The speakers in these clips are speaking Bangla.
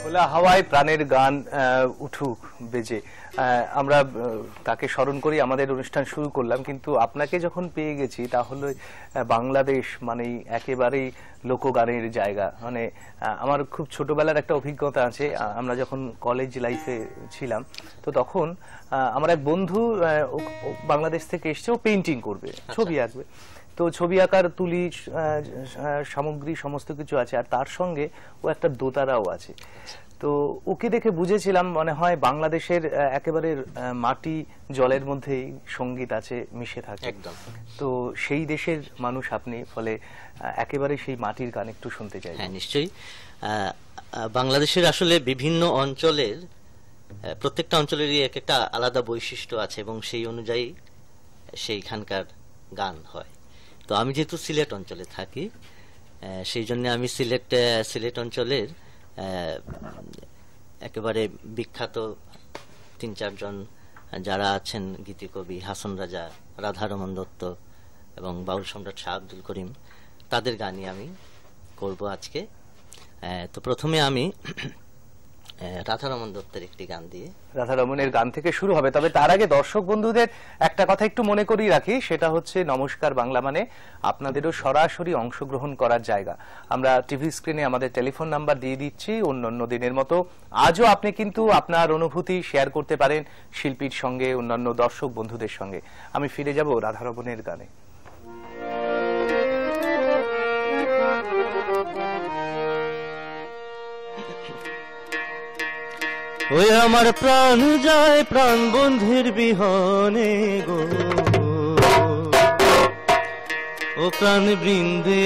খোলা হাওয়ায় প্রাণের গান উঠুক বেজে আমরা তাকে স্মরণ করি আমাদের অনুষ্ঠান শুরু করলাম, কিন্তু আপনাকে যখন পেয়ে গেছি তাহলে বাংলাদেশ মানেই একেবারেই লোকগানের জায়গা। মানে আমার খুব ছোটবেলার একটা অভিজ্ঞতা আছে, আমরা যখন কলেজ লাইফে ছিলাম তো তখন আমার এক বন্ধু বাংলাদেশ থেকে এসছে, ও পেইন্টিং করবে, ছবি আঁকবে। তো ছবি আঁকার তুলি সামগ্রী সমস্ত কিছু আছে, আর তার সঙ্গে ও একটা দোতারাও আছে। তো ওকে দেখে বুঝেছিলাম মনে হয় বাংলাদেশের একেবারে মাটি জলের মধ্যেই সঙ্গীত আছে, মিশে থাকে একদম। তো সেই দেশের মানুষ আপনি, ফলে একেবারে সেই মাটির গান একটু শুনতে চাই। হ্যাঁ, নিশ্চয়ই। বাংলাদেশের আসলে বিভিন্ন অঞ্চলের প্রত্যেকটা অঞ্চলেরই এক একটা আলাদা বৈশিষ্ট্য আছে এবং সেই অনুযায়ী সেইখানকার গান হয়। তো আমি যেহেতু সিলেট অঞ্চলে থাকি, সেই জন্য আমি সিলেট অঞ্চলের একেবারে বিখ্যাত ৩-৪ জন যারা আছেন গীতিকবি, হাসন রাজা, রাধারমন দত্ত এবং বাউল সম্রাট শাহ আব্দুল করিম, তাদের গানই আমি করব আজকে। তো প্রথমে আমি রাধারমন দত্তের একটি গান দিয়ে, রাধারমনের গান থেকে শুরু হবে। তবে তার আগে দর্শক বন্ধুদের একটা কথা একটু মনে করিয়ে রাখি, সেটা হচ্ছে নমস্কার বাংলা মানে আপনাদেরও সরাসরি অংশগ্রহণ করার জায়গা। আমরা টিভি স্ক্রিনে আমাদের টেলিফোন নাম্বার দিয়ে দিচ্ছি অন্যান্য দিনের মতো। আজও আপনি কিন্তু আপনার অনুভূতি শেয়ার করতে পারেন শিল্পীর সঙ্গে, অন্যান্য দর্শক বন্ধুদের সঙ্গে। আমি ফিরে যাব রাধারমনের গানে। ওই আমার প্রাণ যায় প্রাণ বন্ধুর বিহনে গো, ও প্রাণ বৃন্দে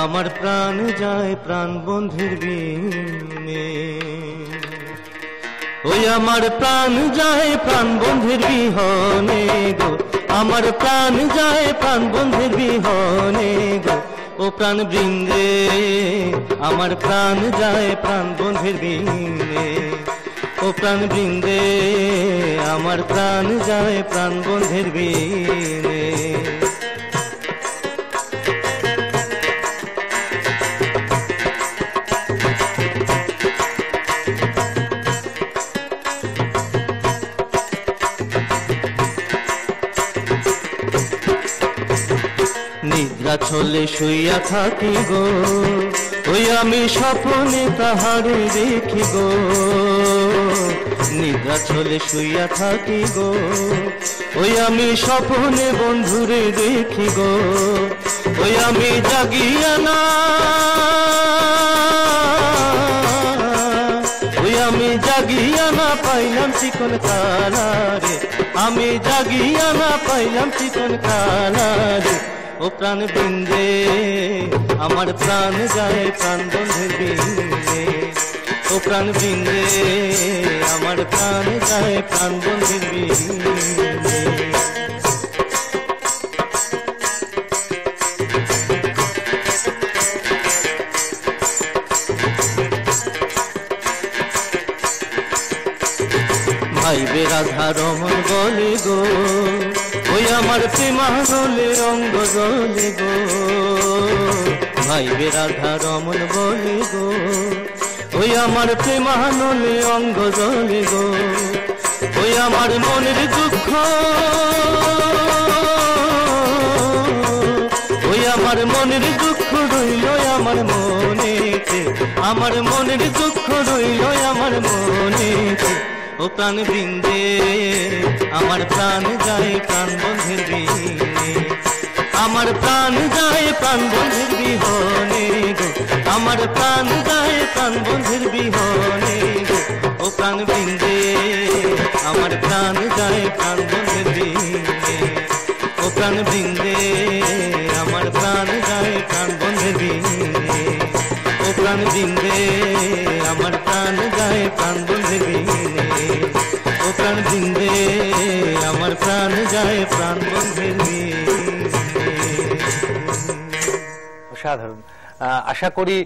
আমার প্রাণ যায় প্রাণ বন্ধুর বিনে। ওই আমার প্রাণ যায় প্রাণ বন্ধুর বিহনে গো, আমার প্রাণ যায় প্রাণ বন্ধুর বিহনে গো, ও প্রাণ বৃন্দে আমার প্রাণ যায় প্রাণ বন্ধুর বিনে। ও প্রাণ বৃন্দে আমার প্রাণ যায় প্রাণ বন্ধুর বিনে। নিদ্রা চলে শুইয়া থাকি গো, ওই আমি স্বপ্নে তাহারে দেখি গো। নিদ্রা চলে শুইয়া থাকি গো, ওই আমি স্বপ্নে বন্ধুরে দেখি গো। ওই আমি জাগিয়া না, ওই আমি জাগিয়া না পাইলাম চিকন কালারে, আমি জাগিয়া না পাইলাম চিকন কালারে। ও প্রাণ বৃন্দে আমার প্রাণ যায় প্রাণ বন্ধুর বিনে। ও প্রাণ বৃন্দে আমার প্রাণ যায় প্রাণ বন্ধুর বিনে। ভাইবে রাধারমন বলে গো, ওই আমার প্রেমানলে অঙ্গ জলে গো। ভাইবে রাধারমন বলে গো, ওই আমার প্রেমানলে অঙ্গ জলে গো। ওই আমার মনের দুঃখ, ওই আমার মনের দুঃখ রইল আমার মনেতে, আমার মনের দুঃখ রইল আমার মনেতে। ও প্রাণ বৃন্দে আমার প্রাণ যায় প্রাণ বন্ধুর বিনে। আমার প্রাণ যায় প্রাণ বন্ধুর বিহনে গো, আমার প্রাণ যায় প্রাণ বন্ধুর বিহনে গো। ও প্রাণ বৃন্দে আমার প্রাণ যায় প্রাণ বন্ধুর বিনে। ও প্রাণ বৃন্দে আমার প্রাণ যায় প্রাণ বন্ধুর বিনে। ও প্রাণ বৃন্দে আমার প্রাণ যায় প্রাণ বন্ধুর বিনে। ও প্রাণ বৃন্দে আমার প্রাণ যায় প্রাণ বন্ধুর বিনে। অসাধারণ। আশা করি